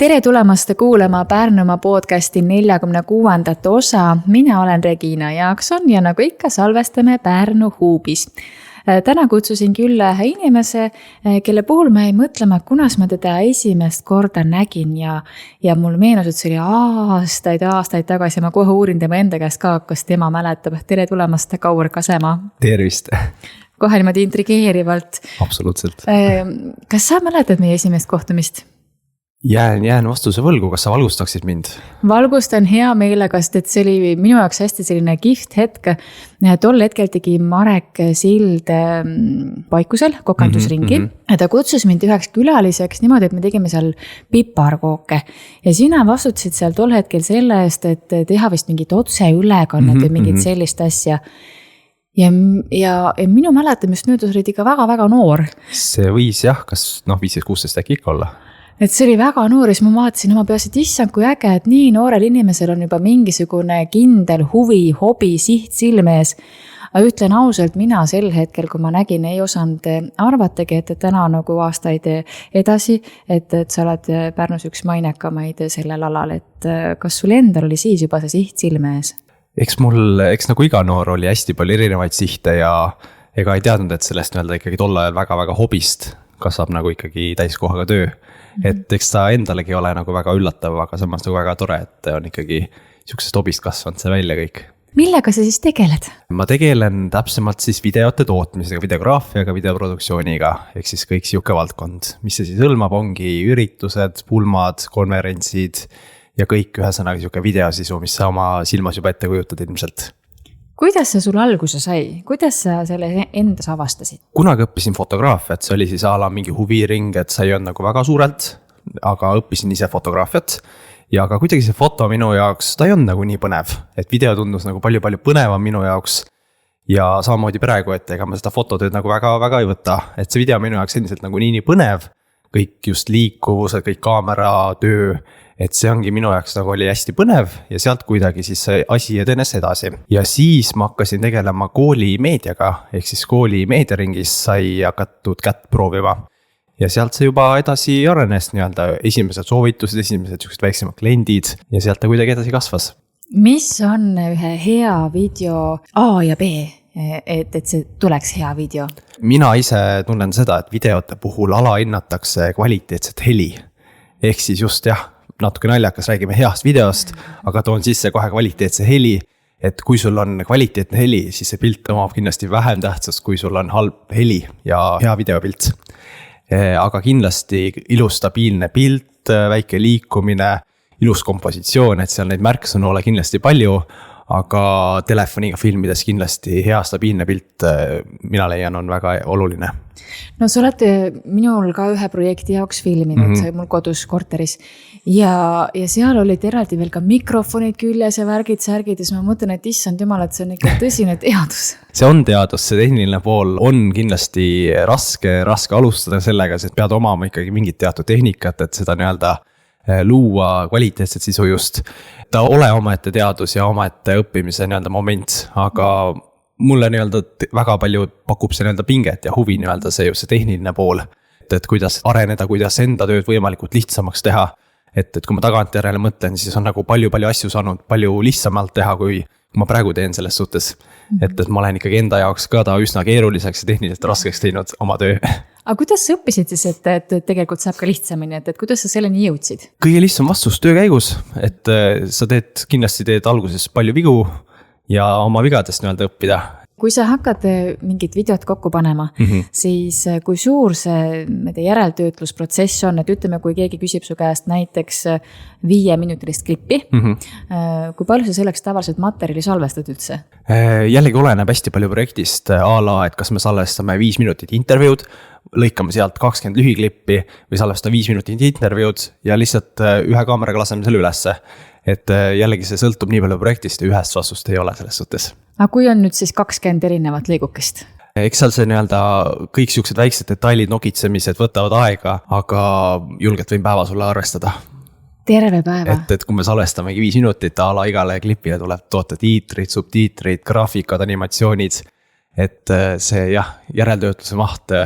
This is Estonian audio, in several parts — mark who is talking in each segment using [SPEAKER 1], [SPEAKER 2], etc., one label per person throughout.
[SPEAKER 1] Tere tulemast kuulama Pärnumaa podcasti 46. osa. Mina olen Regina Jaakson ja nagu ikka salvestame Pärnu huubis. Täna kutsusin külla ühe inimese, kelle puhul ma jäin mõtlema, kunas ma teda esimest korda nägin ja mul meenus, et see oli aastaid tagasi. Ma kohe uurin tema enda käest ka, kas tema mäletab. Tere tulemast, Kaur Kasemaa.
[SPEAKER 2] Tervist.
[SPEAKER 1] Kohe niimoodi intrigeerivalt.
[SPEAKER 2] Absoluutselt.
[SPEAKER 1] Kas sa mäletad meie esimest kohtumist?
[SPEAKER 2] Jään vastuse võlgu, kas sa valgustaksid mind?
[SPEAKER 1] Valgustan hea meelega, sest see oli minu jaoks hästi selline kihvt hetk. Tol hetkel tegi Marek Sild Paikusel kokandusringi. Ta kutsus mind üheks külaliseks niimoodi, et me tegime seal piparkooke. Ja sina vastutasid seal tol hetkel selle eest, et teha vist mingit otseülekannet või mingit sellist asja. Ja minu mäletamist möödus olid ikka väga-väga noor.
[SPEAKER 2] See võis jah, kas 15-16 äkki ikka olla?
[SPEAKER 1] Et see oli väga noor ja siis ma vaatasin oma peas, et issand kui äge, et nii noorel inimesel on juba mingisugune kindel huvi, hobi, siht silme ees. Aga ütlen ausalt, mina sel hetkel, kui ma nägin, ei osanud arvatagi, et täna nagu aastaid edasi, et sa oled Pärnus üks mainekamaid sellel alal, et kas sul endal oli siis juba see siht silme ees?
[SPEAKER 2] Eks nagu iga noor oli hästi palju erinevaid sihte ja ega ei teadnud, et sellest ikkagi tol ajal väga-väga hobist kasvab nagu ikkagi täiskohaga töö. Et eks ta endalegi ole nagu väga üllatav, aga samas nagu väga tore, et on ikkagi siuksest hobist kasvanud see välja kõik.
[SPEAKER 1] Millega sa siis tegeled?
[SPEAKER 2] Ma tegelen täpsemalt siis videote tootmisega, videograafiaga, videoproduktsiooniga, ehk siis kõik siuke valdkond, mis see siis hõlmab, ongi üritused, pulmad, konverentsid ja kõik ühesõnaga siuke videosisu, mis sa oma silmas juba ette kujutad ilmselt.
[SPEAKER 1] Kuidas see sul alguse sai? Kuidas sa selle endas avastasid?
[SPEAKER 2] Kunagi õppisin fotograafiat, see oli siis ala mingi huviring, et sa ei olnud nagu väga suurelt, aga õppisin ise fotograafiat. Ja aga kuidagi see foto minu jaoks, ta ei olnud nagu nii põnev, et video tundus nagu palju põnevam minu jaoks. Ja samamoodi praegu, et ega ma seda fototööd nagu väga ei võta, et see video minu jaoks endiselt nagu nii põnev, kõik just liikuvused, kõik kaamera töö, et see ongi minu jaoks nagu oli hästi põnev ja sealt kuidagi siis see asi edenes edasi. Ja siis ma hakkasin tegelema kooli meediaga, ehk siis kooli meediaringis sai hakatud kätt proovima. Ja sealt see juba edasi arenes esimesed soovitused, esimesed väiksemad kliendid ja sealt ta kuidagi edasi kasvas.
[SPEAKER 1] Mis on ühe hea video A ja B, et see tuleks hea video?
[SPEAKER 2] Mina ise tunnen seda, et videote puhul alahinnatakse kvaliteetset heli. Ehk siis just natuke naljakas, räägime heast videost, aga toon sisse kohe kvaliteetse heli, et kui sul on kvaliteetne heli, siis see pilt omab kindlasti vähem tähtsust, kui sul on halb heli ja hea videopilt. Aga kindlasti ilus stabiilne pilt, väike liikumine, ilus kompositsioon, et seal neid märksõnu ole kindlasti palju, aga telefoniga filmides kindlasti hea stabiilne pilt, mina leian, on väga oluline.
[SPEAKER 1] No sa oled minul ka ühe projekti jaoks filminud, mul kodus korteris ja seal olid eraldi veel ka mikrofonid küljes ja särgid ja siis ma mõtlen, et issand jumal, et see on ikka tõsine teadus.
[SPEAKER 2] See on teadus, see tehniline pool on kindlasti raske alustada sellega, et pead omama ikkagi mingit teatud tehnikat, et seda luua kvaliteetset sisu just. Ta ole omaette teadus ja omaette õppimise moment, aga mulle väga palju pakub see pinget ja huvi see just see tehniline pool, et kuidas areneda, kuidas enda tööd võimalikult lihtsamaks teha. Et kui ma tagantjärele mõtlen, siis on nagu palju asju saanud palju lihtsamalt teha, kui ma praegu teen selles suhtes. Et ma olen ikkagi enda jaoks ka ta üsna keeruliseks ja tehniliselt raskeks teinud oma töö.
[SPEAKER 1] Aga kuidas sa õppisid siis, et tegelikult saab ka lihtsamini, et kuidas sa selleni jõudsid?
[SPEAKER 2] Kõige lihtsam vastus töö käigus, et sa kindlasti teed alguses palju vigu ja oma vigadest õppida.
[SPEAKER 1] Kui sa hakkad mingit videot kokku panema, siis kui suur see järeltöötlusprotsess on, et ütleme, kui keegi küsib su käest näiteks 5-minutilist klippi, kui palju sa selleks tavaliselt materjali salvestad üldse?
[SPEAKER 2] Jällegi oleneb hästi palju projektist et kas me salvestame 5 minutit intervjuud, lõikame sealt 20 lühiklippi või salvestame 5 minutit intervjuud ja lihtsalt ühe kaameraga laseme selle ülesse. Et jällegi see sõltub nii palju projektist ja ühest vastust ei ole selles suhtes.
[SPEAKER 1] Aga kui on nüüd siis 20 erinevat liigukest?
[SPEAKER 2] Eks seal see kõik siuksed väiksed detailid, nokitsemised võtavad aega, aga julgelt võin päeva sulle arvestada.
[SPEAKER 1] Terve päeva?
[SPEAKER 2] Et kui me salvestamegi 5 minutit, igale klipile tuleb toota tiitrid, subtiitrid, graafikad, animatsioonid, et see järeltöötluse maht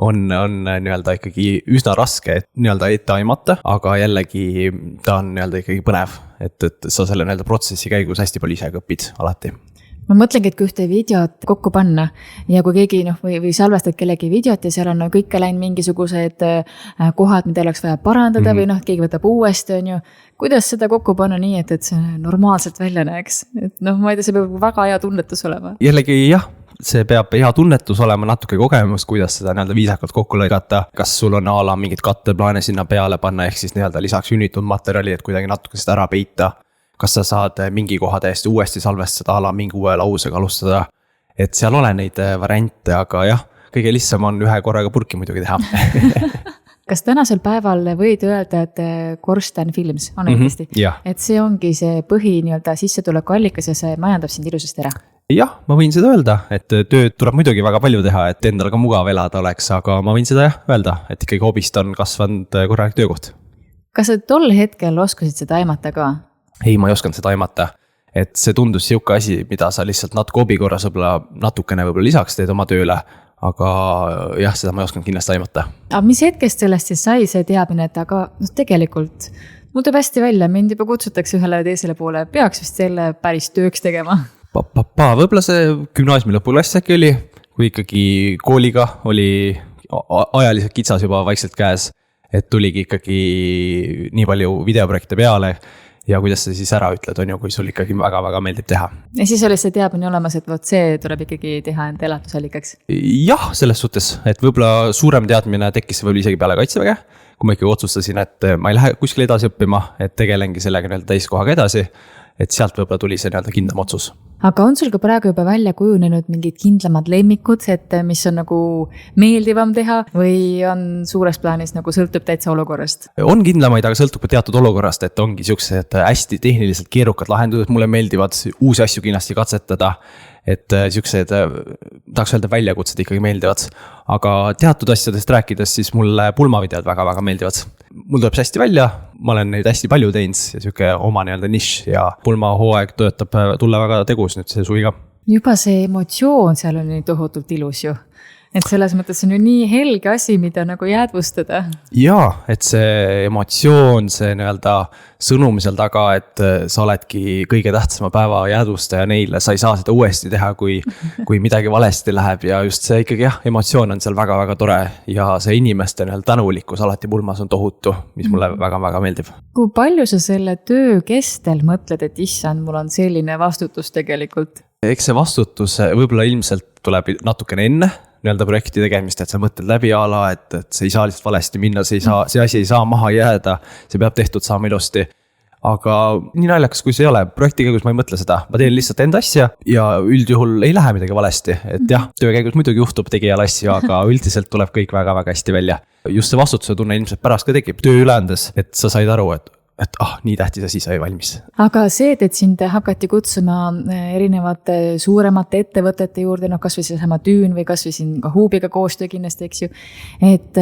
[SPEAKER 2] on nii-öelda ikkagi üsna raske nii-öelda ette aimata, aga jällegi ta on nii-öelda ikkagi põnev, et sa selle nii-öelda protsessi käigus hästi palju ise õpid alati.
[SPEAKER 1] Ma mõtlengi, et kui ühte videot kokku panna ja kui keegi või salvestad kellegi videot ja seal on kõike läinud mingisugused kohad, mida oleks vaja parandada või keegi võtab uuesti, on ju. Kuidas seda kokku panna nii, et see normaalselt välja näeks? Et ma ei tea, see peab väga hea tunnetus olema.
[SPEAKER 2] Jällegi jah, see peab hea tunnetus olema, natuke kogemus, kuidas seda nii-öelda viisakalt kokku lõigata. Kas sul on ala mingid katteplaane sinna peale panna, ehk siis nii-öelda lisaks ünnitud materjali, et kuidagi natuke seda ära peita. Kas sa saad mingi koha täiesti uuesti salvestada, ala mingi uue lausega alustada. Et seal ole neid variante, aga jah, kõige lihtsam on ühe korraga purki muidugi teha.
[SPEAKER 1] Kas tänasel päeval võid öelda, et Korsten Films on õigesti? Et see ongi see põhi nii-öelda sissetuleku allikas ja see majandab sind ilusasti ära?
[SPEAKER 2] Jah, ma võin seda öelda, et tööd tuleb muidugi väga palju teha, et endal ka mugav elada oleks, aga ma võin seda öelda, et ikkagi hobist on kasvanud korralik töökoht.
[SPEAKER 1] Kas sa tol hetkel oskasid seda aimata ka?
[SPEAKER 2] Ei, ma ei osanud seda aimata, et see tundus siuke asi, mida sa lihtsalt natuke hobi korras natukene lisaks teed oma tööle, aga jah, seda ma ei osanud kindlasti aimata.
[SPEAKER 1] Aga mis hetkest sellest siis sai see teadmine, et aga tegelikult mul tuleb hästi välja, mind juba kutsutakse ühele või teisele poole, peaks vist selle päris tööks tegema?
[SPEAKER 2] Võib-olla see gümnaasiumi lõpuklass äkki oli, kui ikkagi kooliga oli ajaliselt kitsas juba vaikselt käes, et tuligi ikkagi nii palju videoprojekte peale. Ja kuidas sa siis ära ütled, on ju, kui sul ikkagi väga-väga meeldib teha. Ja
[SPEAKER 1] siis oli see teadmine olemas, et see tuleb ikkagi teha enda elatusallikaks?
[SPEAKER 2] Jah, selles suhtes, et võib-olla suurem teadmine tekkis võib-olla isegi peale kaitseväge, kui ma ikkagi otsustasin, et ma ei lähe kuskil edasi õppima, et tegelengi sellega nii-öelda täiskohaga edasi, et sealt võib-olla tuli see nii-öelda kindlam otsus.
[SPEAKER 1] Aga on sul ka praegu juba välja kujunenud mingid kindlamad lemmikud, et mis on nagu meeldivam teha või on suures plaanis nagu sõltub täitsa olukorrast?
[SPEAKER 2] On kindlamaid, aga sõltub teatud olukorrast, et ongi siuksed hästi tehniliselt keerukad lahendused, mulle meeldivad uusi asju kindlasti katsetada, et siuksed, tahaks öelda väljakutsed ikkagi meeldivad, aga teatud asjadest rääkides, siis mulle pulmavideod väga-väga meeldivad. Mul tuleb see hästi välja, ma olen neid hästi palju teinud ja siuke oma nii-öelda nišš ja pulmahooaeg töötab tulla väga tegus nüüd see suvi ka.
[SPEAKER 1] Juba see emotsioon seal on nii tohutult ilus ju. Et selles mõttes on ju nii helge asi, mida nagu jäädvustada.
[SPEAKER 2] Jaa, et see emotsioon, see nii-öelda sõnum seal taga, et sa oledki kõige tähtsama päeva jäädvustaja neile, sa ei saa seda uuesti teha, kui midagi valesti läheb ja just see ikkagi jah, emotsioon on seal väga-väga tore ja see inimeste nii-öelda tänulikkus alati pulmas on tohutu, mis mulle väga-väga meeldib.
[SPEAKER 1] Kui palju sa selle töö kestel mõtled, et issand, mul on selline vastutus tegelikult?
[SPEAKER 2] Eks see vastutus võib-olla ilmselt tuleb natukene enne nii-öelda projekti tegemist, et sa mõtled läbi ala, et see ei saa lihtsalt valesti minna, see asi ei saa maha jääda, see peab tehtud saama ilusti. Aga nii naljakas, kui see ei ole, projekti käigus ma ei mõtle seda, ma teen lihtsalt enda asja ja üldjuhul ei lähe midagi valesti, et jah, töö käigus muidugi juhtub tegijal asju, aga üldiselt tuleb kõik väga-väga hästi välja. Just see vastutuse tunne ilmselt pärast ka tekib töö üleandes, et sa said aru, et nii tähtis asi sai valmis.
[SPEAKER 1] Aga see, et sind hakati kutsuma erinevate suuremate ettevõtete juurde, kas või see sama Tüün või kas või siin ka Huubiga koostöö kindlasti, eks ju. Et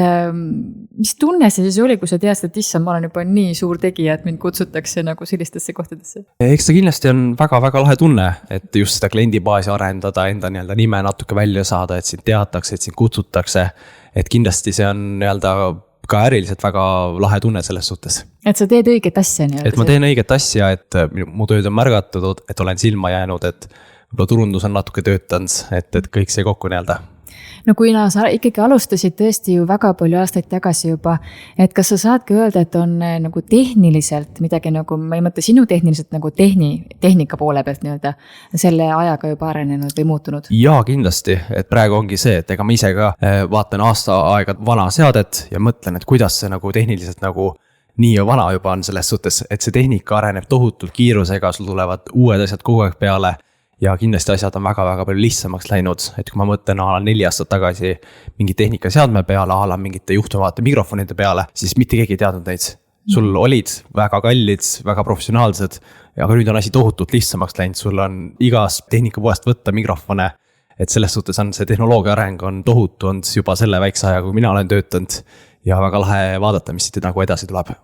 [SPEAKER 1] mis tunne see siis oli, kui sa teadsid, et issand, ma olen juba nii suur tegija, et mind kutsutakse nagu sellistesse kohtadesse?
[SPEAKER 2] Eks see kindlasti on väga-väga lahe tunne, et just seda kliendibaasi arendada, enda nii-öelda nime natuke välja saada, et sind teatakse, et sind kutsutakse, et kindlasti see on nii-öelda ka äriliselt väga lahe tunne selles suhtes.
[SPEAKER 1] Et sa teed õiget asja nii-öelda?
[SPEAKER 2] Et ma teen õiget asja, et mu tööd on märgatud, et olen silma jäänud, et turundus on natuke töötanud, et kõik see kokku nii-öelda.
[SPEAKER 1] No kui sa ikkagi alustasid tõesti ju väga palju aastaid tagasi juba, et kas sa saadki öelda, et on nagu tehniliselt midagi nagu, ma ei mõtle sinu tehniliselt nagu tehnika poole pealt nii-öelda selle ajaga juba arenenud või muutunud?
[SPEAKER 2] Jaa, kindlasti, et praegu ongi see, et ega ma ise ka vaatan aasta aega vana seadet ja mõtlen, et kuidas see nagu tehniliselt nagu nii ja vana juba on selles suhtes, et see tehnika areneb tohutult kiirusega, sul tulevad uued asjad kogu aeg peale. Ja kindlasti asjad on väga-väga palju lihtsamaks läinud, et kui ma mõtlen 4 aastat tagasi mingi tehnikaseadme peale, mingite juhtumavate mikrofonide peale, siis mitte keegi ei teadnud neid. Sul olid väga kallid, väga professionaalsed, aga nüüd on asi tohutult lihtsamaks läinud, sul on igas tehnikapoest võtta mikrofone, et selles suhtes on see tehnoloogia areng on tohutu olnud juba selle väikse aja, kui mina olen töötanud ja väga lahe vaadata, mis siit nagu edasi tuleb.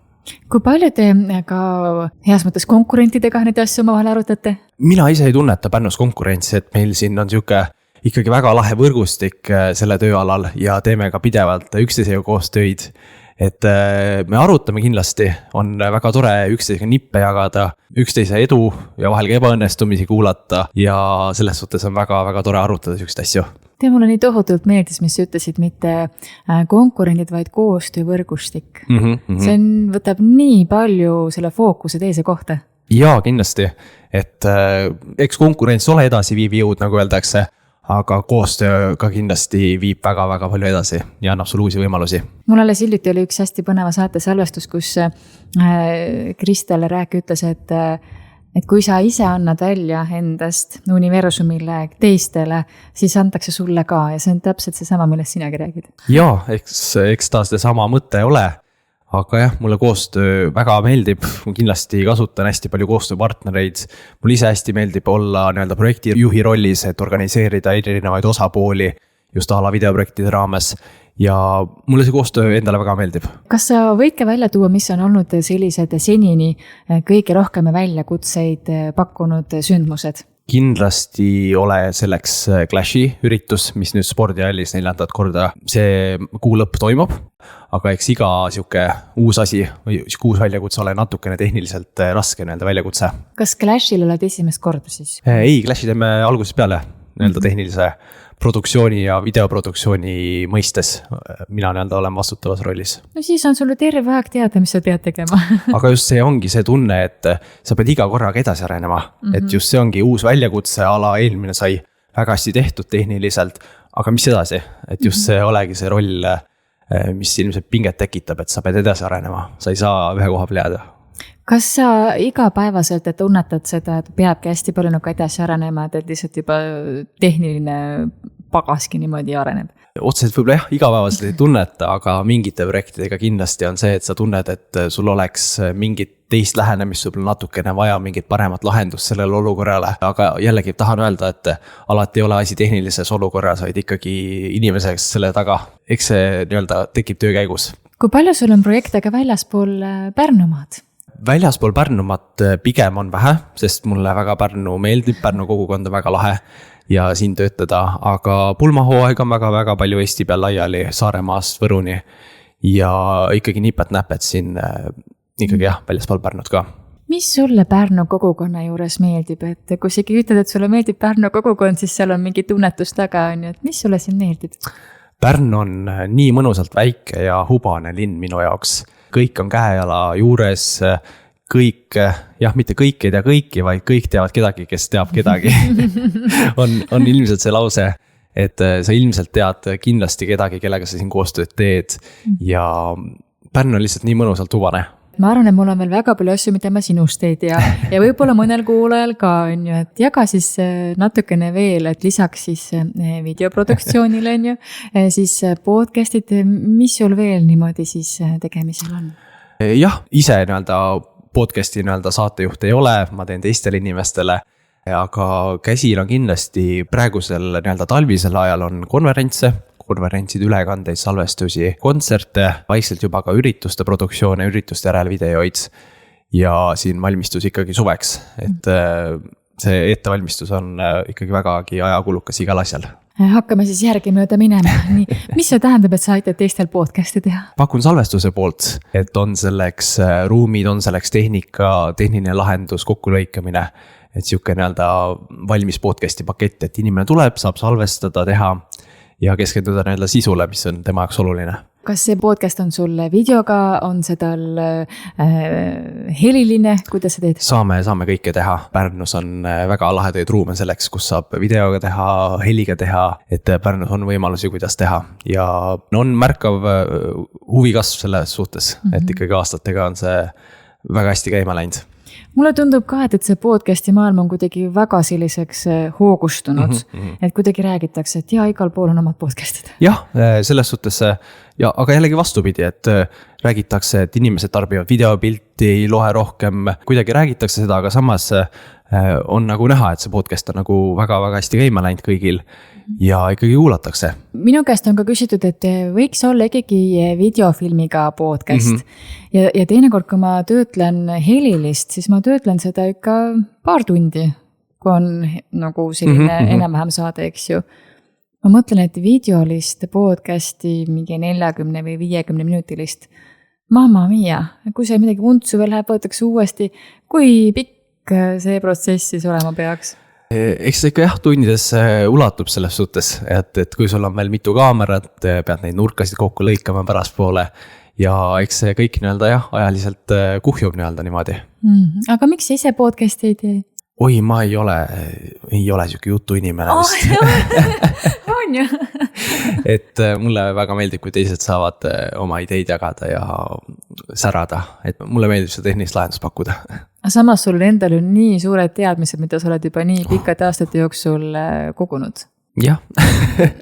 [SPEAKER 1] Kui palju te ka heas mõttes konkurentidega neid asju omavahel arutate?
[SPEAKER 2] Mina ise ei tunneta Pärnus konkurentsi, et meil siin on siuke ikkagi väga lahe võrgustik selle tööalal ja teeme ka pidevalt üksteisega koostöid. Et me arutame kindlasti, on väga tore üksteisega nippe jagada, üksteise edu ja vahel ka ebaõnnestumisi kuulata ja selles suhtes on väga-väga tore arutada selliseid asju.
[SPEAKER 1] Mulle nii tohutult meeldis, mis ütlesid mitte konkurendid, vaid koostöövõrgustik. See võtab nii palju selle fookuse teise kohta.
[SPEAKER 2] Jaa, kindlasti, et eks konkurents ole edasi viiv jõud, nagu öeldakse, aga koostöö ka kindlasti viib väga-väga palju edasi ja annab sul uusi võimalusi.
[SPEAKER 1] Mul alles hiljuti oli üks hästi põneva saate salvestus, kus Kristel Rääk ütles, et kui sa ise annad välja endast universumile teistele, siis antakse sulle ka ja see on täpselt seesama, millest sinagi räägid.
[SPEAKER 2] Jaa, eks ta seda sama mõte ole. Aga jah, mulle koostöö väga meeldib, ma kindlasti kasutan hästi palju koostööpartnereid. Mulle ise hästi meeldib olla projekti juhi rollis, et organiseerida erinevaid osapooli just ala videoprojektide raames ja mulle see koostöö endale väga meeldib.
[SPEAKER 1] Kas sa võid ka välja tuua, mis on olnud sellised senini kõige rohkem väljakutseid pakkunud sündmused?
[SPEAKER 2] Kindlasti ole selleks Clashi üritus, mis nüüd spordihallis 4. korda see kuu lõpp toimub, aga eks iga siuke uus asi või uus väljakutse ole natukene tehniliselt raske väljakutse. Kas
[SPEAKER 1] Clashil oled esimest korda siis?
[SPEAKER 2] Ei, Clashi teeme algusest peale tehnilise produktsiooni ja videoproduktsiooni mõistes. Mina olen vastutavas rollis.
[SPEAKER 1] No siis on sulle terve aeg teada, mis sa pead tegema.
[SPEAKER 2] Aga just see ongi see tunne, et sa pead iga korraga edasi arenema. Et just see ongi uus väljakutse, ala eelmine sai väga hästi tehtud tehniliselt, aga mis edasi? Et just see olegi see roll, mis ilmselt pinget tekitab, et sa pead edasi arenema. Sa ei saa ühe koha peale jääda.
[SPEAKER 1] Kas sa igapäevaselt tunnetad seda, et peabki hästi palju nagu edasi arenema, et lihtsalt juba tehniline pagaski niimoodi areneb?
[SPEAKER 2] Otseselt võib-olla jah, igapäevaselt ei tunneta, aga mingite projektidega kindlasti on see, et sa tunned, et sul oleks mingit teist lähenemist, sul natukene vaja mingit paremat lahendust sellele olukorrale. Aga jällegi tahan öelda, et alati ei ole asi tehnilises olukorras, vaid ikkagi inimeseks selle taga. Eks see tekib töö käigus.
[SPEAKER 1] Kui palju sul on projekte ka väljaspool Pärnumaad?
[SPEAKER 2] Väljaspool Pärnumaad pigem on vähe, sest mulle väga Pärnu meeldib, Pärnu kogukond on väga lahe ja siin töötada, aga pulmahooaeg on väga-väga palju Eesti peal laiali Saaremaast Võruni ja ikkagi nipet-näpet siin ikkagi jah, väljaspool Pärnut ka.
[SPEAKER 1] Mis sulle Pärnu kogukonna juures meeldib, et kui sa ikkagi ütled, et sulle meeldib Pärnu kogukond, siis seal on mingi tunnetus taga, et mis sulle siin meeldib?
[SPEAKER 2] Pärn on nii mõnusalt väike ja hubane linn minu jaoks. Kõik on käejala juures, kõik, jah, mitte kõik ei tea kõiki, vaid kõik teavad kedagi, kes teab kedagi. on ilmselt see lause, et sa ilmselt tead kindlasti kedagi, kellega sa siin koostööd teed ja Pärn on lihtsalt nii mõnusalt hubane.
[SPEAKER 1] Ma arvan, et mul on veel väga palju asju, mida ma sinust ei tea ja võib-olla mõnel kuulajal ka on ju, et jaga siis natukene veel, et lisaks siis videoproduktsioonile on ju, siis podcastid, mis sul veel niimoodi siis tegemisel on?
[SPEAKER 2] Jah, ise podcasti saatejuht ei ole, ma teen teistele inimestele, aga käsil on kindlasti praegusel talvisel ajal on konverentsid, ülekandeid, salvestusi, kontserte, vaikselt juba ka ürituste produktsioone, ürituste järel videoid ja siin valmistus ikkagi suveks, et see ettevalmistus on ikkagi vägagi ajakulukas igal asjal.
[SPEAKER 1] Hakkame siis järgi mööda minema. Nii, mis see tähendab, et sa aitad teistel podcasti teha?
[SPEAKER 2] Pakun salvestuse poolt, et on selleks ruumid, on selleks tehniline lahendus, kokkulõikamine, et siuke valmis podcasti pakett, et inimene tuleb, saab salvestada, teha ja keskenduda sisule, mis on tema jaoks oluline. Kas see
[SPEAKER 1] podcast on sul videoga, on see tal heliline, kuidas sa teed?
[SPEAKER 2] Saame kõike teha. Pärnus on väga lahedaid ruume selleks, kus saab videoga teha, heliga teha, et Pärnus on võimalusi, kuidas teha ja on märkav huvikasv selles suhtes, et ikkagi aastatega on see väga hästi käima läinud.
[SPEAKER 1] Mulle tundub ka, et see podcasti maailm on kuidagi väga selliseks hoogustunud, et kuidagi räägitakse, et igal pool on omad podcastid.
[SPEAKER 2] Jah, selles suhtes, aga jällegi vastupidi, et räägitakse, et inimesed tarbivad videopilti, ei loe rohkem, kuidagi räägitakse seda, aga samas on näha, et see podcast on väga-väga hästi käima läinud kõigil ja ikkagi kuulatakse.
[SPEAKER 1] Minu käest on ka küsitud, et võiks olla ikkagi videofilmiga podcast ja teinekord, kui ma töötlen helilist, siis ma töötlen seda ikka paar tundi. kui on nagu selline enam-vähem saade, eks ju. Ma mõtlen, et videolist podcasti mingi 40 või 50 minutilist. Mamma mia, kui see midagi untsu veel läheb, võetakse uuesti. Kui pikk see protsess siis olema peaks?
[SPEAKER 2] Eks see ikka jah, tundides ulatub selles suhtes, et kui sul on veel mitu kaamerat, pead neid nurkasid kokku lõikama pärastpoole ja eks see kõik nii-öelda jah, ajaliselt kuhjub nii-öelda niimoodi.
[SPEAKER 1] Aga miks ise podcasti ei tee?
[SPEAKER 2] Oi, ma ei ole siuke jutu inimene vist.
[SPEAKER 1] On ju.
[SPEAKER 2] Et mulle väga meeldib, kui teised saavad oma ideid jagada ja särada, et mulle meeldib seda tehnilist lahendust pakkuda.
[SPEAKER 1] Samas sul endal on nii suured teadmised, mida sa oled juba nii pikad aastate jooksul kogunud.
[SPEAKER 2] Jah.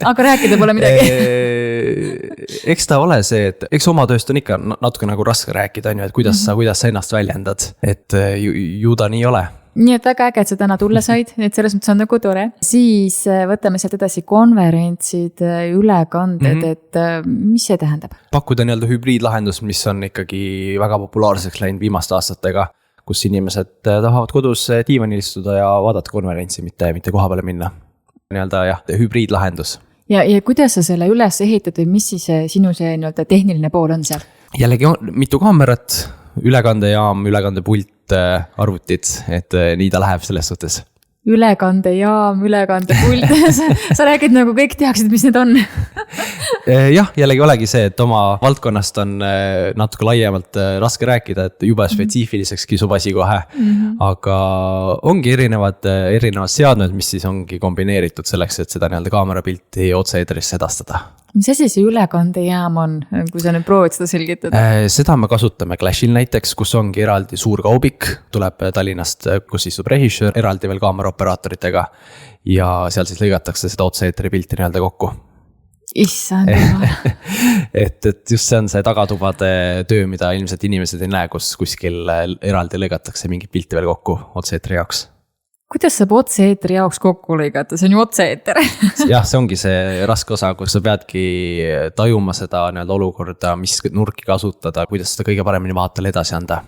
[SPEAKER 1] Aga rääkida pole midagi.
[SPEAKER 2] Eks ta ole see, et eks oma tööst on ikka natuke nagu raske rääkida, et kuidas sa ennast väljendad, et ju ta nii ole.
[SPEAKER 1] Nii et väga äge, et sa täna tulla said, et selles mõttes on nagu tore. Siis võtame sealt edasi konverentsid, ülekanded, et mis see tähendab?
[SPEAKER 2] Pakkuda nii-öelda hübriidlahendus, mis on ikkagi väga populaarseks läinud viimaste aastatega, kus inimesed tahavad kodus diivanil istuda ja vaadata konverentsi, mitte koha peale minna. Nii-öelda jah, hübriidlahendus. Ja
[SPEAKER 1] kuidas sa selle üles ehitad või mis siis sinu see nii-öelda tehniline pool on seal?
[SPEAKER 2] Jällegi mitu kaamerat, ülekandejaam, ülekandepult, arvutid, et nii ta läheb selles suhtes. Ülekandejaam, ülekandepult, sa räägid nagu kõik teaksid, mis need on. Jah, jällegi olegi see, et oma valdkonnast on natuke laiemalt raske rääkida, et juba spetsiifiliseks kisub asi kohe. Aga ongi erinevad seadmed, mis siis ongi kombineeritud selleks, et seda nii-öelda kaamerapilti otse-eetrisse edastada. Mis asi see ülekandejaam on, kui sa nüüd proovid seda selgitada? Seda me kasutame Clashil näiteks, kus ongi eraldi suur kaubik, tuleb Tallinnast, kus istub režissöör, eraldi veel kaameraoperaatoritega ja seal siis lõigatakse seda otse-eetri pilti nii-öelda kokku. Issand jumal. et just see on see tagatubade töö, mida ilmselt inimesed ei näe, kus kuskil eraldi lõigatakse mingit pilti veel kokku otse-eetri jaoks. Kuidas saab otse-eetri jaoks kokku lõigata? See on ju otse-eeter. Jah, see ongi see raske osa, kus sa peadki tajuma seda nii-öelda olukorda, mis nurki kasutada, kuidas seda kõige paremini vaatajale edasi anda.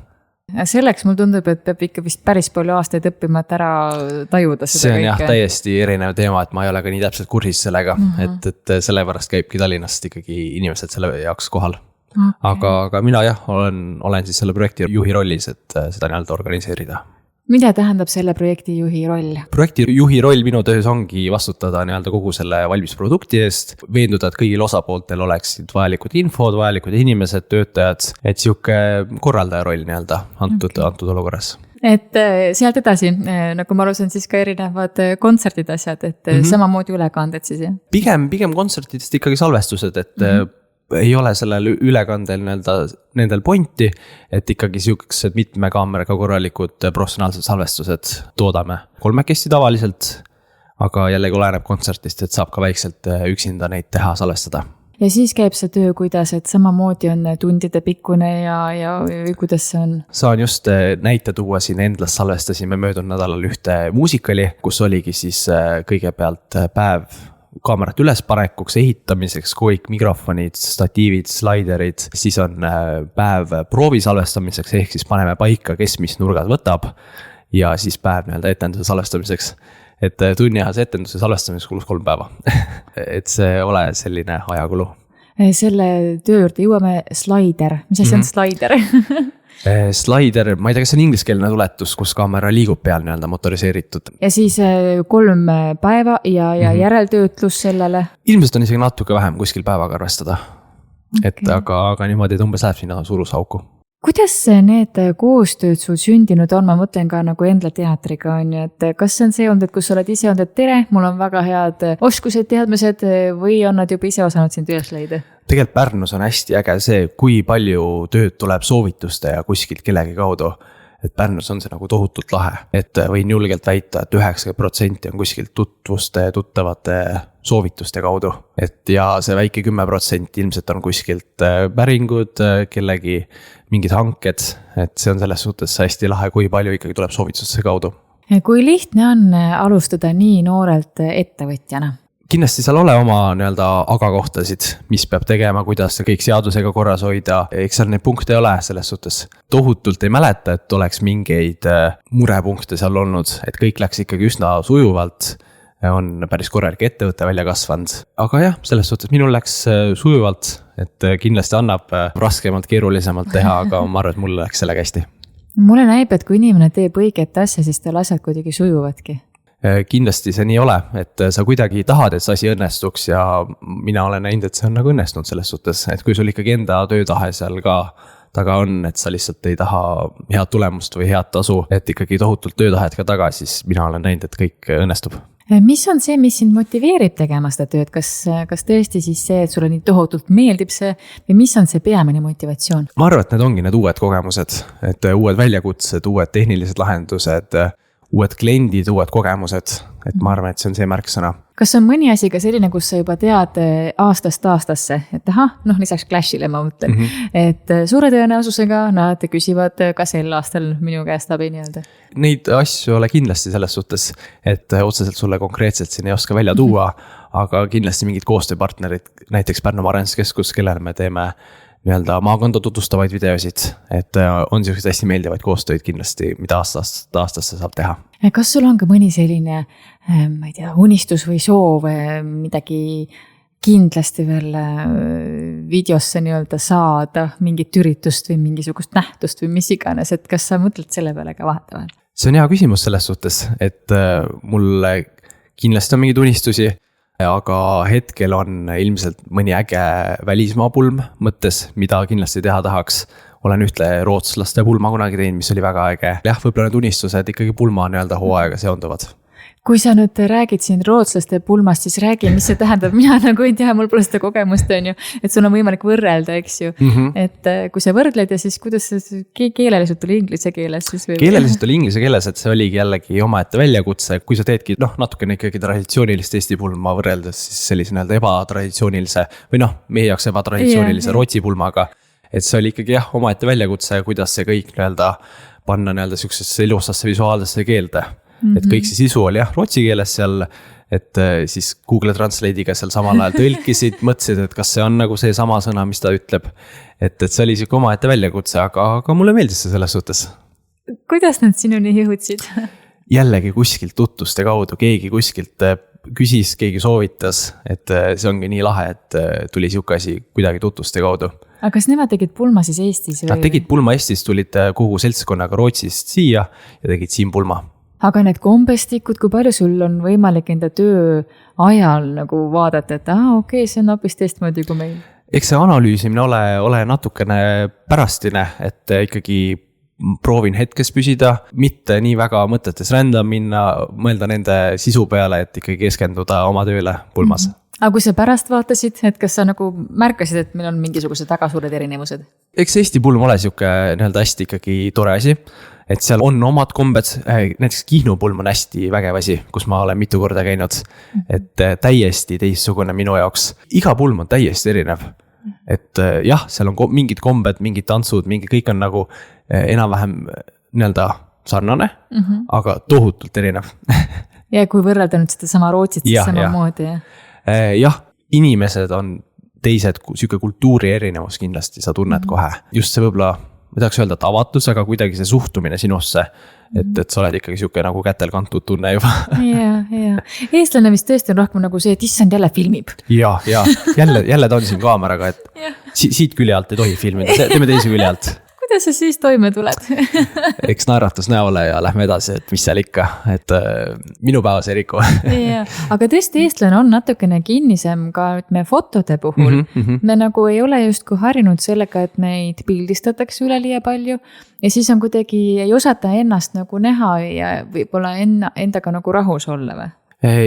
[SPEAKER 2] Selleks mul tundub, et peab ikka vist päris palju aastaid õppima, et ära tajuda seda kõike. See on jah, täiesti erinev teema, et ma ei ole ka nii täpselt kursis sellega, et sellepärast käibki Tallinnast ikkagi inimesed selle jaoks kohal. Okay. Aga mina jah, olen siis selle projekti juhi rollis, et seda nii-öelda organiseerida. Mida tähendab selle projekti juhi roll? Projekti juhi roll minu töös ongi vastutada nii-öelda kogu selle valmis produkti eest, veenduda, et kõigil osapooltel oleksid vajalikud infod, vajalikud inimesed, töötajad, et siuke korraldaja roll nii-öelda antud olukorras. Et sealt edasi, nagu ma alusen siis ka erinevad kontserdid asjad, et samamoodi ülekanded siis, jah? Pigem kontsertidest ikkagi salvestused, et ei ole sellel ülekandel nendel pointi, et ikkagi siuksed mitme kaameraga korralikud professionaalsed salvestused toodame 3 tavaliselt, aga jällegi oleneb kontsertist, et saab ka väikselt üksinda neid teha, salvestada. Ja siis käib see töö, kuidas, et samamoodi on tundide pikkune ja kuidas see on? Saan just näite tuua, siin Endlas salvestasime möödunud nädalal ühte muusikali, kus oligi siis kõigepealt päev kaamerat ülespanekuks, ehitamiseks, kõik mikrofonid, statiivid, slaiderid, siis on päev proovi salvestamiseks, ehk siis paneme paika, kes mis nurgad võtab ja siis päev nii-öelda etenduse salvestamiseks. Et tunniajase etenduse salvestamiseks kulus 3 päeva. Et see ole selline ajakulu. Selle töö juurde jõuame slaider. Mis asi on slaider? Slider, ma ei tea, kas see on ingliskeelne tuletus, kus kaamera liigub peal nii-öelda motoriseeritud. Ja siis 3 päeva ja järeltöötlus sellele? Ilmselt on isegi natuke vähem kuskil päevaga arvestada. Okay. Et aga niimoodi, et umbes läheb sinna suurusauku. Kuidas need koostööd sul sündinud on? Ma mõtlen ka nagu Endla teatriga on ju, et kas see on see olnud, et kus sa oled ise olnud, et tere, mul on väga head oskused, teadmised või on nad juba ise osanud sind üles leida? Tegelikult Pärnus on hästi äge see, kui palju tööd tuleb soovituste ja kuskilt kellegi kaudu. Et Pärnus on see nagu tohutult lahe, et võin julgelt väita, et 90% on kuskilt tutvuste, tuttavate soovituste kaudu. Et ja see väike 10% ilmselt on kuskilt päringud, kellegi mingid hanked, et see on selles suhtes hästi lahe, kui palju ikkagi tuleb soovituste kaudu. Kui lihtne on alustada nii noorelt ettevõtjana? kindlasti seal ole oma nii-öelda aga-kohtasid, mis peab tegema, kuidas see kõik seadusega korras hoida. Eks seal neid punkte ei ole selles suhtes. Tohutult ei mäleta, et oleks mingeid murepunkte seal olnud, et kõik läks ikkagi üsna sujuvalt. On päris korralik ettevõte välja kasvanud. Aga jah, selles suhtes minul läks sujuvalt, et kindlasti annab raskemalt, keerulisemalt teha, aga ma arvan, et mul läks sellega hästi.
[SPEAKER 1] Mulle näib, et kui inimene teeb õiget asja, siis tal asjad kuidagi sujuvadki.
[SPEAKER 2] Kindlasti see nii ole, et sa kuidagi tahad, et see asi õnnestuks ja mina olen näinud, et see on nagu õnnestunud selles suhtes, et kui sul ikkagi enda töötahe seal ka taga on, et sa lihtsalt ei taha head tulemust või head tasu, et ikkagi tohutult töötahet ka taga, siis mina olen näinud, et kõik õnnestub.
[SPEAKER 1] Mis on see, mis sind motiveerib tegema seda tööd? Kas tõesti siis see, et sulle nii tohutult meeldib see või mis on see peamine motivatsioon?
[SPEAKER 2] Ma arvan, et need ongi need uued kogemused, et uued väljakutsed, uued tehnilised lahendused, uued kliendid, uued kogemused, et ma arvan, et see on see märksõna.
[SPEAKER 1] Kas on mõni asi ka selline, kus sa juba tead aastast aastasse, et lisaks Clashile ma mõtlen, et suure tõenäosusega nad küsivad ka sel aastal minu käest abi nii-öelda?
[SPEAKER 2] Neid asju ole kindlasti selles suhtes, et otseselt sulle konkreetselt siin ei oska välja tuua, aga kindlasti mingid koostööpartnerid, näiteks Pärnu Arenduskeskus, kellele me teeme nii-öelda maakonda tutvustavaid videosid, et on sellised hästi meeldivaid koostöid kindlasti, mida aastasse saab teha.
[SPEAKER 1] Kas sul on ka mõni selline, ma ei tea, unistus või soov midagi kindlasti veel videosse nii-öelda saada, mingit üritust või mingisugust nähtust või mis iganes, et kas sa mõtled selle peale ka vahetavahel?
[SPEAKER 2] See on hea küsimus selles suhtes, et mulle kindlasti on mingeid unistusi, aga hetkel on ilmselt mõni äge välismaapulm mõttes, mida kindlasti teha tahaks. Olen ühtle rootslaste pulma kunagi teinud, mis oli väga äge. Jah, võib-olla need unistused ikkagi pulma nii-öelda hooaega seonduvad.
[SPEAKER 1] Kui sa nüüd räägid siin rootslaste pulmast, siis räägi, mis see tähendab. Mina nagu ei tea, mul pole seda kogemust, on ju, et sul on võimalik võrrelda, eks ju. Et kui sa võrdled ja siis kuidas see keeleliselt oli inglise keeles?
[SPEAKER 2] Keeleliselt oli inglise keeles, et see oligi jällegi omaette väljakutse. Kui sa teedki natukene ikkagi traditsioonilist Eesti pulma võrreldes, siis sellise nii-öelda ebatraditsioonilise või meie jaoks ebatraditsioonilise Rootsi pulmaga. Et see oli ikkagi omaette väljakutse, kuidas see kõik nii-öelda panna nii-öelda sellisesse ilusasse visuaalsesse keelde. Et kõik see sisu oli rootsi keeles seal, et siis Google Translate'iga seal samal ajal tõlkisid, mõtlesid, et kas see on nagu see sama sõna, mis ta ütleb. Et see oli siuke omaette väljakutse, aga mulle meeldis see selles suhtes.
[SPEAKER 1] Kuidas nad sinuni jõudsid?
[SPEAKER 2] Jällegi kuskilt tutvuste kaudu, keegi kuskilt küsis, keegi soovitas, et see ongi nii lahe, et tuli siuke asi kuidagi tutvuste kaudu.
[SPEAKER 1] Aga kas nemad tegid pulma siis Eestis?
[SPEAKER 2] Nad tegid pulma Eestis, tulid kogu seltskonnaga Rootsist siia ja tegid siin pulma.
[SPEAKER 1] Aga need kombestikud, kui palju sul on võimalik enda töö ajal nagu vaadata, et okei, see on hoopis teistmoodi kui meil?
[SPEAKER 2] Eks see analüüsimine ole natukene pärastine, et ikkagi proovin hetkes püsida, mitte nii väga mõtetes rändam minna, mõelda nende sisu peale, et ikkagi keskenduda oma tööle pulmas.
[SPEAKER 1] Aga kui sa pärast vaatasid, et kas sa nagu märkasid, et meil on mingisugused väga suured erinevused?
[SPEAKER 2] Eks Eesti pulm ole siuke nii-öelda hästi ikkagi tore asi, et seal on omad kombed, näiteks Kihnu pulm on hästi vägev asi, kus ma olen mitu korda käinud, et täiesti teistsugune minu jaoks. Iga pulm on täiesti erinev, et jah, seal on mingid kombed, mingid tantsud, kõik on nagu enam-vähem nii-öelda sarnane, aga tohutult erinev.
[SPEAKER 1] Ja kui võrrelda nüüd seda sama Rootsit, siis sama moodi,
[SPEAKER 2] jah, inimesed on teised, siuke kultuuri erinevus kindlasti sa tunned kohe. Just see võib-olla, ma tahaks öelda, et avatus, aga kuidagi see suhtumine sinusse, et sa oled ikkagi siuke nagu kätel kantud tunne juba.
[SPEAKER 1] Ja. Eestlane vist tõesti on rohkem nagu see, et issand jälle filmib.
[SPEAKER 2] Ja, jälle ta on siin kaameraga, et siit külje alt ei tohi filmida, teeme teise külje alt.
[SPEAKER 1] Kuidas sa siis toime tuled?
[SPEAKER 2] Eks naeratus näole ja lähme edasi, et mis seal ikka, et minu päevas ei riku.
[SPEAKER 1] Aga tõesti eestlane on natukene kinnisem ka me fotode puhul. Me nagu ei ole justkui harjunud sellega, et neid pildistatakse üleliia palju ja siis on kuidagi ei osata ennast nagu näha ja võib-olla endaga nagu rahus olla või?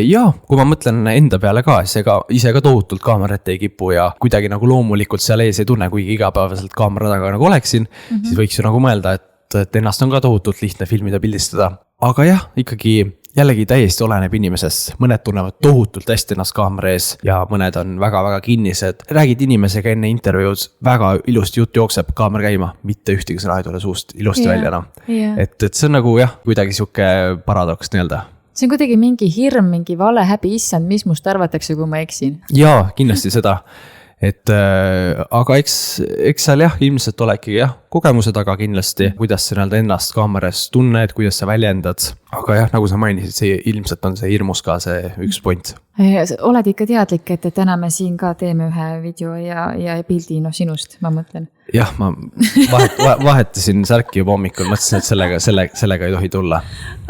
[SPEAKER 2] Ja, kui ma mõtlen enda peale ka, ise ka tohutult kaamerat ei kipu ja kuidagi nagu loomulikult seal ees ei tunne, kuigi igapäevaselt kaamera taga nagu oleksin, siis võiks ju nagu mõelda, et ennast on ka tohutult lihtne filmida, pildistada. Aga jah, ikkagi jällegi täiesti oleneb inimesest, mõned tunnevad tohutult hästi ennast kaamera ees ja mõned on väga-väga kinnised. Räägid inimesega enne intervjuud, väga ilusti jutt jookseb kaamera käima, mitte ühtegi sõna ei tule suust ilusti välja. Et see on nagu jah, kuidagi siuke paradoks nii-öelda.
[SPEAKER 1] see on kuidagi mingi hirm, mingi vale häbi, issand, mis must arvatakse, kui ma eksin.
[SPEAKER 2] Jaa, kindlasti seda. Et aga eks seal jah, ilmselt olegi jah, kogemused, aga kindlasti, kuidas sa ennast kaameras tunned, kuidas sa väljendad. Aga jah, nagu sa mainisid, see ilmselt on see hirmus ka see üks point.
[SPEAKER 1] Oled ikka teadlik, et täna me siin ka teeme ühe video ja pildi sinust, ma mõtlen.
[SPEAKER 2] Jah, ma vahetasin särki juba hommikul, mõtlesin, et sellega ei tohi tulla.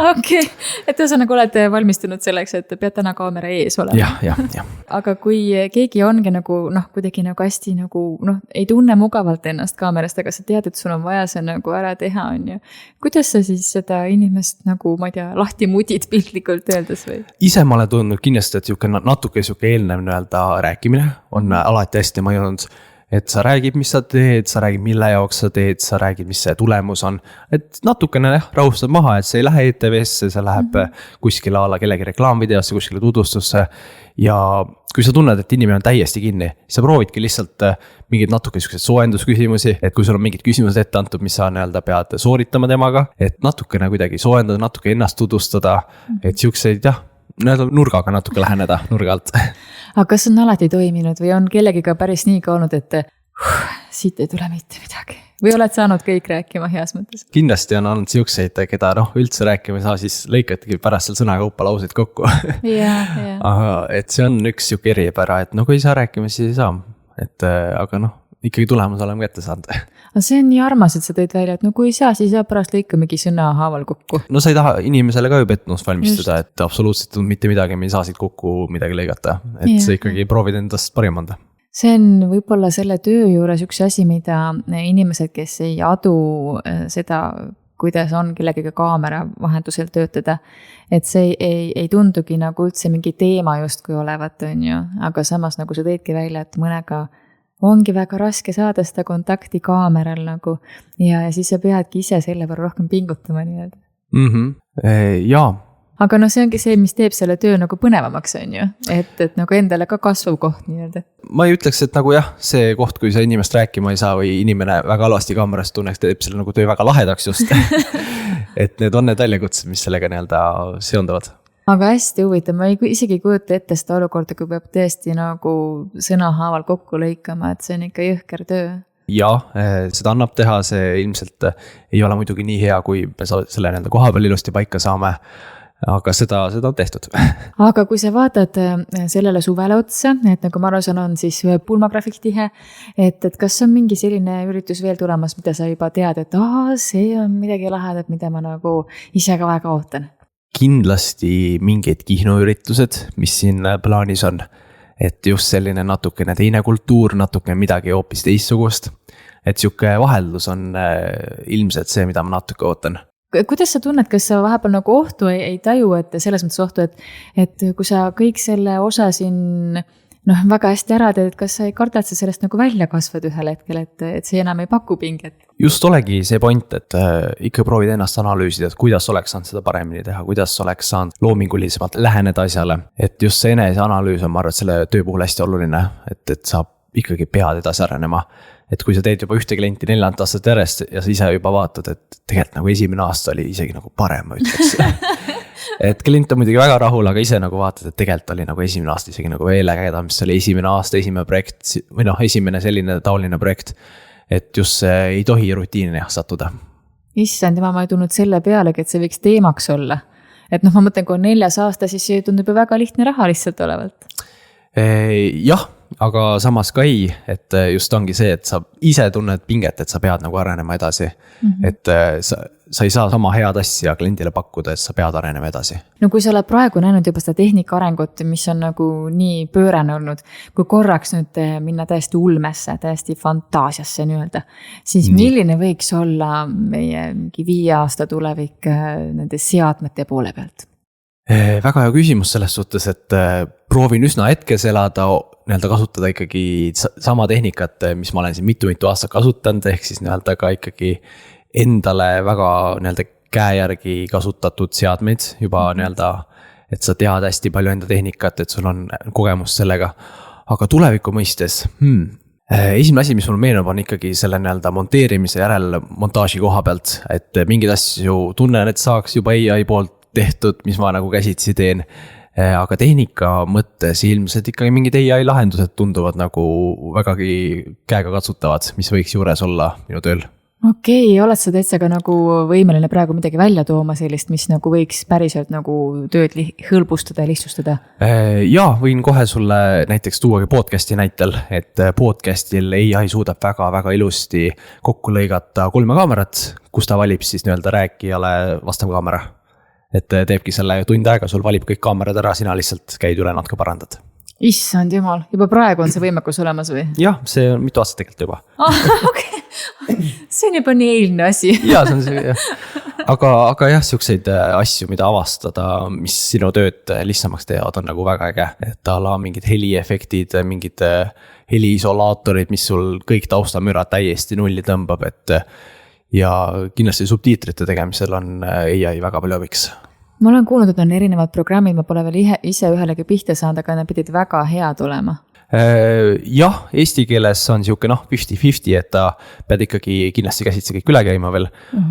[SPEAKER 1] Okei, et ühesõnaga olete valmistunud selleks, et pead täna kaamera ees olema.
[SPEAKER 2] Jah.
[SPEAKER 1] Aga kui keegi ongi nagu, kuidagi nagu hästi nagu, ei tunne mugavalt ennast kaamerast, aga sa tead, et sul on vaja see nagu ära teha, on ju. Kuidas sa siis seda inimest nagu, ma ei tea, lahti mudid piltlikult öeldes või?
[SPEAKER 2] Ise ma olen tundnud kindlasti, et natuke eelnev rääkimine on alati hästi mõjunud. Et sa räägid, mis sa teed, sa räägid, mille jaoks sa teed, sa räägid, mis see tulemus on. Et natukene rahustad maha, et see ei lähe ETV-sse, see läheb kuskile ala kellegi reklaamvideosse, kuskile tutvustusse. Ja kui sa tunned, et inimene on täiesti kinni, siis sa proovidki lihtsalt mingid natuke soojendusküsimusi, et kui sul on mingid küsimused ette antud, mis sa pead sooritama temaga, et natukene kuidagi soojendada, natuke ennast tutvustada, et siukseid nurgaga natuke läheneda nurga alt.
[SPEAKER 1] Aga kas on alati toiminud või on kellegiga päris nii ka olnud, et siit ei tule mitte midagi? Või oled saanud kõik rääkima heas mõttes? Kindlasti
[SPEAKER 2] on olnud siukseid, keda üldse rääkima ei saa, siis lõikatigi pärast seal sõnakaupa lauseid kokku. Aga et see on üks siuke eripära, et kui ei saa rääkima, siis ei saa. Et aga ikkagi tulemus oleme kätte saanud.
[SPEAKER 1] Aga see on nii armas, et sa tõid välja, et kui ei saa, siis pärast lõikamegi sõna haaval kokku.
[SPEAKER 2] Sa ei taha inimesele ka ju petnust valmistada, et absoluutselt mitte midagi, me ei saa siit kokku midagi lõigata. Et sa ikkagi proovid endast parim anda.
[SPEAKER 1] See on võib-olla selle töö juures üks asi, mida inimesed, kes ei adu seda, kuidas on kellegagi kaamera vahendusel töötada, et see ei tundugi nagu üldse mingi teema justkui olevat, on ju, aga samas nagu sa tõidki välja, et mõnega ongi väga raske saada seda kontakti kaameral nagu ja siis sa peadki ise selle võrra rohkem pingutama nii-öelda.
[SPEAKER 2] Jaa.
[SPEAKER 1] Aga see ongi see, mis teeb selle töö nagu põnevamaks, on ju, et nagu endale ka kasvav koht nii-öelda.
[SPEAKER 2] Ma ei ütleks, et nagu jah, see koht, kui sa inimest rääkima ei saa või inimene väga halvasti kaamerast tunneks, teeb selle nagu töö väga lahedaks just. Et need on need väljakutsed, mis sellega seonduvad.
[SPEAKER 1] Aga hästi huvitav, ma isegi ei kujuta ette seda olukorda, kui peab tõesti nagu sõnahaaval kokku lõikama, et see on ikka jõhker töö.
[SPEAKER 2] Jaa, seda annab teha, see ilmselt ei ole muidugi nii hea, kui me selle koha peal ilusti paika saame, aga seda on tehtud.
[SPEAKER 1] Aga kui sa vaatad sellele suvele otsa, et nagu ma aru saan, on siis pulmagraafik tihe, et kas on mingi selline üritus veel tulemas, mida sa juba tead, et see on midagi lahedat, mida ma nagu ise ka väga ootan?
[SPEAKER 2] Kindlasti mingid kihnuüritused, mis siin plaanis on, et just selline natukene teine kultuur, natuke midagi hoopis teistsugust, et siuke vaheldus on ilmselt see, mida ma natuke ootan.
[SPEAKER 1] Kuidas sa tunned, kas sa vahepeal nagu ohtu ei taju, et selles mõttes ohtu, et kui sa kõik selle osa siin väga hästi ära teed, kas sa ei karda, et sa sellest nagu välja kasvad ühel hetkel, et see enam ei paku pinget?
[SPEAKER 2] Just olegi see point, et ikka proovid ennast analüüsida, et kuidas oleks saanud seda paremini teha, kuidas oleks saanud loomingulisemalt läheneda asjale. Et just see eneseanalüüs on, ma arvan, et selle töö puhul hästi oluline, et sa ikkagi pead edasi arenema. Et kui sa teed juba ühte klienti 4 aastat järjest ja sa ise juba vaatad, et tegelikult nagu esimene aasta oli isegi nagu parem, ma ütleks. Et klient on muidugi väga rahul, aga ise nagu vaatad, et tegelikult oli nagu esimene aasta isegi nagu veel ägedam, mis oli esimene aasta, esimene projekt või esimene selline taoline projekt. Et just see ei tohi rutiini sattuda.
[SPEAKER 1] Issand, ma ei tulnud selle pealegi, et see võiks teemaks olla. Et ma mõtlen, kui on 4 aasta, siis see tundub ju väga lihtne raha lihtsalt olevalt.
[SPEAKER 2] Jah, aga samas ka ei, et just ongi see, et sa ise tunned pinget, et sa pead nagu arenema edasi. Et sa ei saa sama head asja kliendile pakkuda, et sa pead arenema edasi.
[SPEAKER 1] No kui sa oled praegu näinud juba seda tehnika arengut, mis on nagu nii pöörane olnud, kui korraks nüüd minna täiesti ulmesse, täiesti fantaasiasse nii-öelda, siis milline võiks olla meie 5 aasta tulevik nende seadmete poole pealt?
[SPEAKER 2] Väga hea küsimus selles suhtes, et proovin üsna hetkes elada, kasutada ikkagi sama tehnikat, mis ma olen siin mitu aastat kasutanud, ehk siis ka ikkagi endale väga käe järgi kasutatud seadmeid juba et sa tead hästi palju enda tehnikat, et sul on kogemus sellega, aga tuleviku mõistes, esimene asi, mis mul meenub, on ikkagi selle monteerimise järel montaaži koha pealt, et mingid asju tunnen, et saaks juba AI poolt tehtud, mis ma nagu käsitsi teen. Aga tehnika mõttes ilmselt ikkagi mingid AI lahendused tunduvad nagu vägagi käega katsutavad, mis võiks juures olla minu tööl.
[SPEAKER 1] Okei, oled sa täitsa ka nagu võimeline praegu midagi välja tooma sellist, mis nagu võiks päriselt nagu tööd hõlbustada ja lihtsustada?
[SPEAKER 2] Jaa, võin kohe sulle näiteks tuuagi podcasti näitel, et podcastil AI suudab väga-väga ilusti kokku lõigata 3 kaamerat, kus ta valib siis nii-öelda rääkijale vastav kaamera. Et teebki selle tund aega, sul valib kõik kaamerad ära, sina lihtsalt käid üle natuke parandad.
[SPEAKER 1] Issand jumal, juba praegu on see võimekus olemas või?
[SPEAKER 2] Jah, see on mitu aastat tegelikult juba.
[SPEAKER 1] Okei. See on juba nii eilne asi.
[SPEAKER 2] Jaa, see on see, jah. Aga jah, siukseid asju, mida avastada, mis sinu tööd lihtsamaks teevad, on nagu väga äge. Et ala mingid heliefektid, mingid heliisolaatorid, mis sul kõik taustamüra täiesti nulli tõmbab, et ja kindlasti subtiitrite tegemisel on AI väga palju abiks.
[SPEAKER 1] Ma olen kuulnud, et on erinevad programmid, ma pole veel ise ühelegi pihta saanud, aga need pidid väga head olema.
[SPEAKER 2] Jah, eesti keeles on siuke 50-50, et ta pead ikkagi kindlasti käsitsi kõik üle käima veel,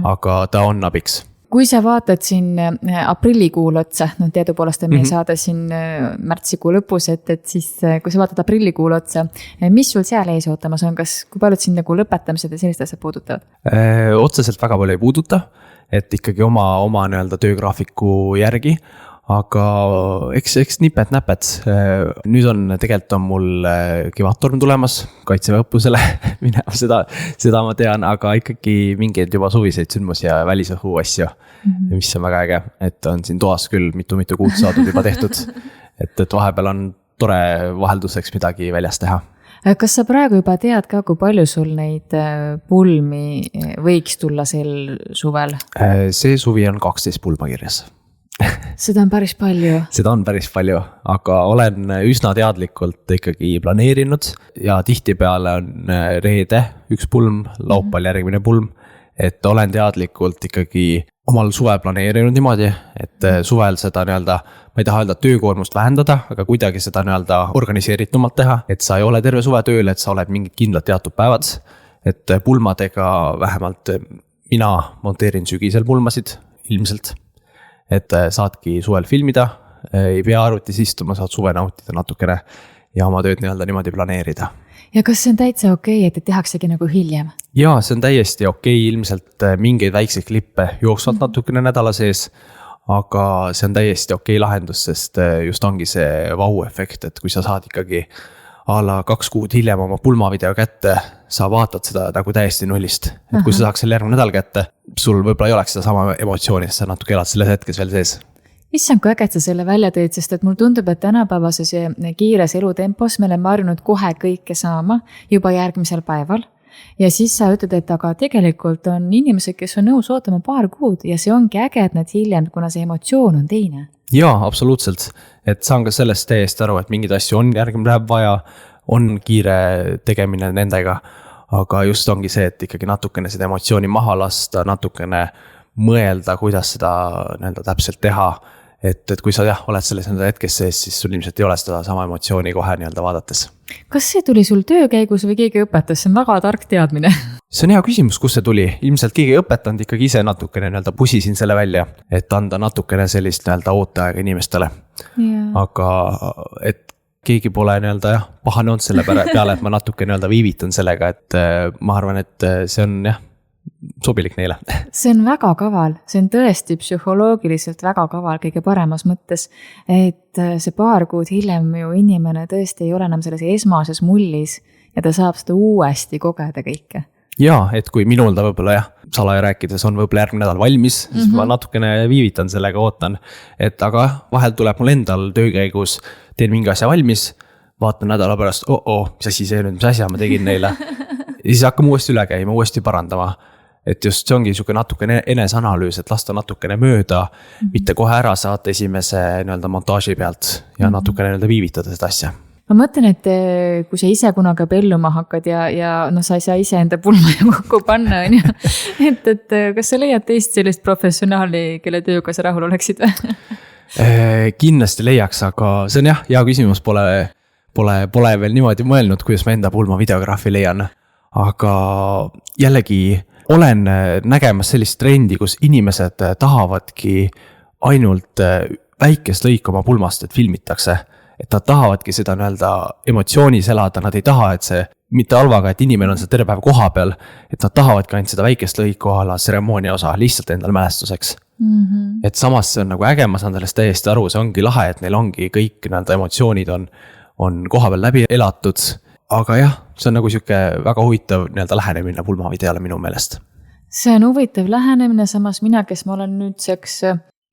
[SPEAKER 2] aga ta on abiks.
[SPEAKER 1] Kui sa vaatad siin aprillikuul otsa, teadupoolest on meie saade siin märtsikuu lõpus, et siis kui sa vaatad aprillikuul otsa, mis sul seal ees ootamas on, kui paljud siin nagu lõpetamised ja sellist asja puudutavad?
[SPEAKER 2] Otseselt väga palju ei puuduta, et ikkagi oma nii-öelda töögraafiku järgi, aga eks nipet-näpet. Nüüd on tegelikult on mul Kevadtorm tulemas Kaitseväe õppusele minema, seda ma tean, aga ikkagi mingeid juba suviseid sündmusi ja välisõhu asju, mis on väga äge, et on siin toas küll mitu kuud saadud juba tehtud, et vahepeal on tore vahelduseks midagi väljas teha.
[SPEAKER 1] Kas sa praegu juba tead ka, kui palju sul neid pulmi võiks tulla sel suvel?
[SPEAKER 2] See suvi on 12 pulma kirjas.
[SPEAKER 1] Seda on päris palju.
[SPEAKER 2] Seda on päris palju, aga olen üsna teadlikult ikkagi planeerinud ja tihtipeale on reede üks pulm, laupäeval järgmine pulm, et olen teadlikult ikkagi omal suve planeerinud niimoodi, et suvel seda nii-öelda, ma ei taha öelda töökoormust vähendada, aga kuidagi seda nii-öelda organiseeritumalt teha, et sa ei ole terve suve tööl, et sa oled mingid kindlad teatud päevad, et pulmadega vähemalt mina monteerin sügisel pulmasid ilmselt. Et saadki suvel filmida, ei pea arvutis istuma, saad suve nautida natukene ja oma tööd nii-öelda niimoodi planeerida.
[SPEAKER 1] Ja kas see on täitsa okei, et tehaksegi nagu hiljem?
[SPEAKER 2] Jaa, see on täiesti okei, ilmselt mingeid väikseid klippe jooksvalt natukene nädala sees, aga see on täiesti okei lahendus, sest just ongi see vau-efekt, et kui sa saad ikkagi ala 2 kuud hiljem oma pulmavideo kätte, sa vaatad seda nagu täiesti nullist. Et kui sa saaks selle järgmine nädal kätte, sul võib-olla ei oleks seda sama emotsiooni, sa natuke elad selles hetkes veel sees.
[SPEAKER 1] Issand, kui äged sa selle välja tõid, sest et mul tundub, et tänapäevases kiires elutempos me oleme harjunud kohe kõike saama juba järgmisel päeval. Ja siis sa ütled, et aga tegelikult on inimesed, kes on nõus ootama 2 kuud ja see ongi äge, et need hiljem, kuna see emotsioon on teine.
[SPEAKER 2] Jaa, absoluutselt. Et saan ka sellest täiesti aru, et mingid asju on järgmine läheb vaja, on kiire tegemine nendega, aga just ongi see, et ikkagi natukene seda emotsiooni maha lasta, natukene mõelda, kuidas seda nii-öelda täpselt teha. Et kui sa oled selles hetkes sees, siis sul ilmselt ei ole seda sama emotsiooni kohe nii-öelda vaadates.
[SPEAKER 1] Kas see tuli sul töö käigus või keegi õpetas? See on väga tark teadmine.
[SPEAKER 2] See on hea küsimus, kus see tuli. Ilmselt keegi õpetanud ikkagi ise natukene nii-öelda pusisin selle välja, et anda natukene sellist nii-öelda ooteaega inimestele. Aga et keegi pole nii-öelda pahane olnud selle peale, et ma natuke nii-öelda viivitan sellega, et ma arvan, et see on sobilik neile.
[SPEAKER 1] See on väga kaval, see on tõesti psühholoogiliselt väga kaval kõige paremas mõttes, et see 2 kuud hiljem ju inimene tõesti ei ole enam selles esmases mullis ja ta saab seda uuesti kogeda kõike.
[SPEAKER 2] Jaa, et kui minul ta võib-olla salaja rääkides on võib-olla järgmine nädal valmis, siis ma natukene viivitan sellega, ootan, et aga vahel tuleb mul endal töökäigus, teen mingi asja valmis, vaatan nädala pärast, mis asi see nüüd, mis asja ma tegin neile ja siis hakkame uuesti üle käima, uuesti parandama. Et just see ongi niisugune natukene enesanalüüs, et lasta natukene mööda, mitte kohe ära saata esimese nii-öelda montaaži pealt ja natukene nii-öelda viivitada seda asja.
[SPEAKER 1] Ma mõtlen, et kui sa ise kunagi pelluma hakkad ja sa ei saa ise enda pulma kokku panna, et kas sa leiad teist sellist professionaali, kelle tööga sa rahul oleksid või?
[SPEAKER 2] Kindlasti leiaks, aga see on hea küsimus, pole veel niimoodi mõelnud, kuidas ma enda pulma videograafi leian. Aga jällegi olen nägemas sellist trendi, kus inimesed tahavadki ainult väikest lõiku oma pulmast, et filmitakse. Et nad tahavadki seda nii-öelda emotsioonis elada, nad ei taha, et see mitte halvaga, et inimene on see terve päev koha peal, et nad tahavadki ainult seda väikest lõiku ala tseremoonia osa lihtsalt endale mälestuseks. Et samas see on nagu äge, ma saan sellest täiesti aru, see ongi lahe, et neil ongi kõik nii-öelda emotsioonid on koha peal läbi elatud. Aga jah, see on nagu siuke väga huvitav nii-öelda lähenemine pulmavideole minu meelest.
[SPEAKER 1] See on huvitav lähenemine, samas mina, kes ma olen nüüdseks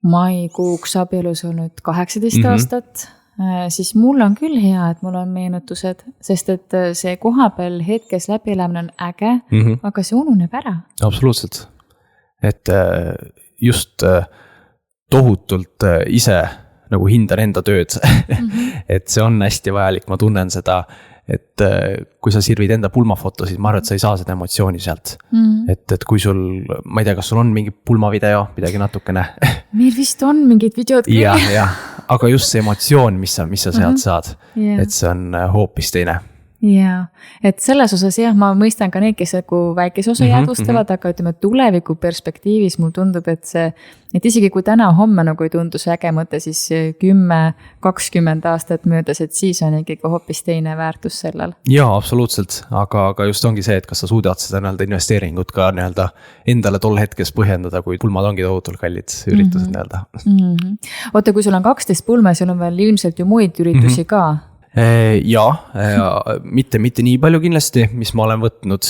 [SPEAKER 1] maikuuks abielus olnud 18 aastat, siis mul on küll hea, et mul on meenutused, sest et see koha peal hetkes läbielamine on äge, aga see ununeb ära.
[SPEAKER 2] Absoluutselt. Et just tohutult ise nagu hindan enda tööd. Et see on hästi vajalik, ma tunnen seda, et kui sa sirvid enda pulmafotosid, ma arvan, et sa ei saa seda emotsiooni sealt. Et kui sul, ma ei tea, kas sul on mingi pulmavideo, midagi natukene.
[SPEAKER 1] Meil vist on mingid videod küll.
[SPEAKER 2] Ja, aga just see emotsioon, mis sa sealt saad, et see on hoopis teine.
[SPEAKER 1] Jaa, et selles osas jah, ma mõistan ka neid, kes nagu väikese osa jäädvustavad, aga ütleme tuleviku perspektiivis mul tundub, et isegi kui täna homme nagu ei tundu see äge mõte, siis 10-20 aastat möödas, et siis on ikkagi hoopis teine väärtus sellel.
[SPEAKER 2] Jaa, absoluutselt, aga just ongi see, et kas sa suudad seda nii-öelda investeeringut ka nii-öelda endale tol hetkes põhjendada, kui pulmad ongi tohutult kallid üritused nii-öelda.
[SPEAKER 1] Oota, kui sul on 12 pulma, sul on veel ilmselt ju muid üritusi ka.
[SPEAKER 2] Mitte nii palju kindlasti, mis ma olen võtnud,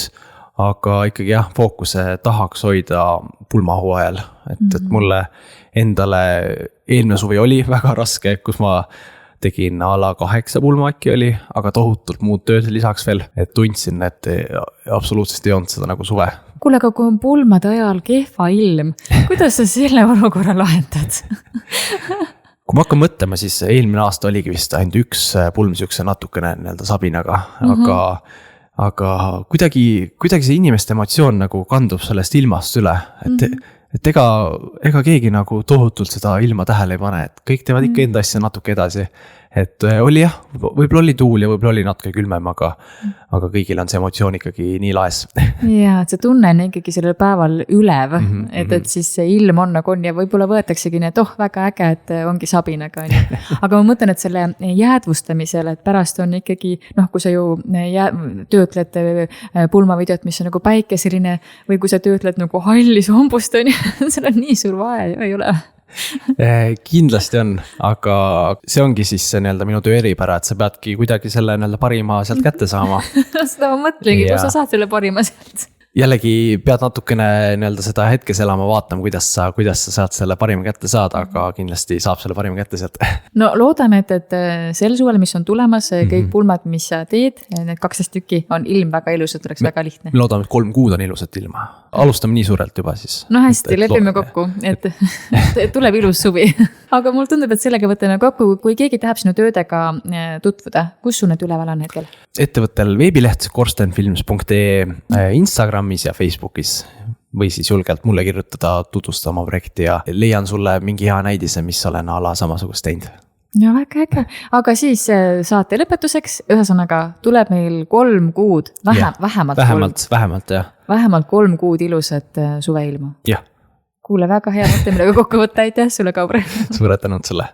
[SPEAKER 2] aga ikkagi jah, fookuse tahaks hoida pulmahu ajal, et mulle endale eelmine suvi oli väga raske, kus ma tegin ala 8 pulma äkki oli, aga tohutult muud tööd lisaks veel, et tundsin, et absoluutselt ei olnud seda nagu suve.
[SPEAKER 1] Kuule, aga kui on pulmade ajal kehva ilm, kuidas sa selle olukorra lahendad?
[SPEAKER 2] Kui ma hakkan mõtlema, siis eelmine aasta oligi vist ainult üks pulm siukse natukene nii-öelda sabinaga, aga kuidagi see inimeste emotsioon nagu kandub sellest ilmast üle, et ega keegi nagu tohutult seda ilma tähele ei pane, et kõik teevad ikka enda asja natuke edasi. Et oli jah, võib-olla oli tuul ja võib-olla oli natuke külmem, aga kõigil on see emotsioon ikkagi nii laes.
[SPEAKER 1] Jaa, et see tunne on ikkagi sellel päeval ülev, et siis see ilm on nagu on ja võib-olla võetaksegi nii, et väga äge, et ongi sabinaga. Aga ma mõtlen, et selle jäädvustamisel, et pärast on ikkagi, kui sa ju töötled pulmavideot, mis on nagu päikeseline või kui sa töötled nagu hallis hombust, seal on nii suur vahe, ei ole.
[SPEAKER 2] Kindlasti on, aga see ongi siis nii-öelda minu töö eripära, et sa peadki kuidagi selle nii-öelda parima sealt kätte saama.
[SPEAKER 1] Seda ma mõtlengi, kus sa saad selle parima sealt.
[SPEAKER 2] Jällegi pead natukene nii-öelda seda hetkes elama, vaatama, kuidas sa saad selle parima kätte saada, aga kindlasti saab selle parima kätte sealt.
[SPEAKER 1] No loodame, et sel suvel, mis on tulemas, kõik pulmad, mis sa teed, need 12 tükki on ilm väga ilus, et oleks väga lihtne.
[SPEAKER 2] Me loodame, et 3 kuud on ilusat ilma. Alustame nii suurelt juba siis.
[SPEAKER 1] No hästi, lepime kokku, et tuleb ilus suvi. Aga mul tundub, et sellega võtame kokku, kui keegi tahab sinu töödega tutvuda, kus sul need üleval on hetkel? Ettevõttel
[SPEAKER 2] veebileht korstenfilms.ee, Instagramis ja Facebookis või siis julgelt mulle kirjutada, tutvustada oma projekti ja leian sulle mingi hea näidise, mis olen ala samasugust teinud.
[SPEAKER 1] Ja väga äge, aga siis saate lõpetuseks, ühesõnaga tuleb meil 3 kuud, vähemalt 3 kuud ilusat suveilma.
[SPEAKER 2] Jah.
[SPEAKER 1] Kuule, väga hea mõte, millega kokku võtta, aitäh sulle, Kaubre.
[SPEAKER 2] Suure tänud sulle.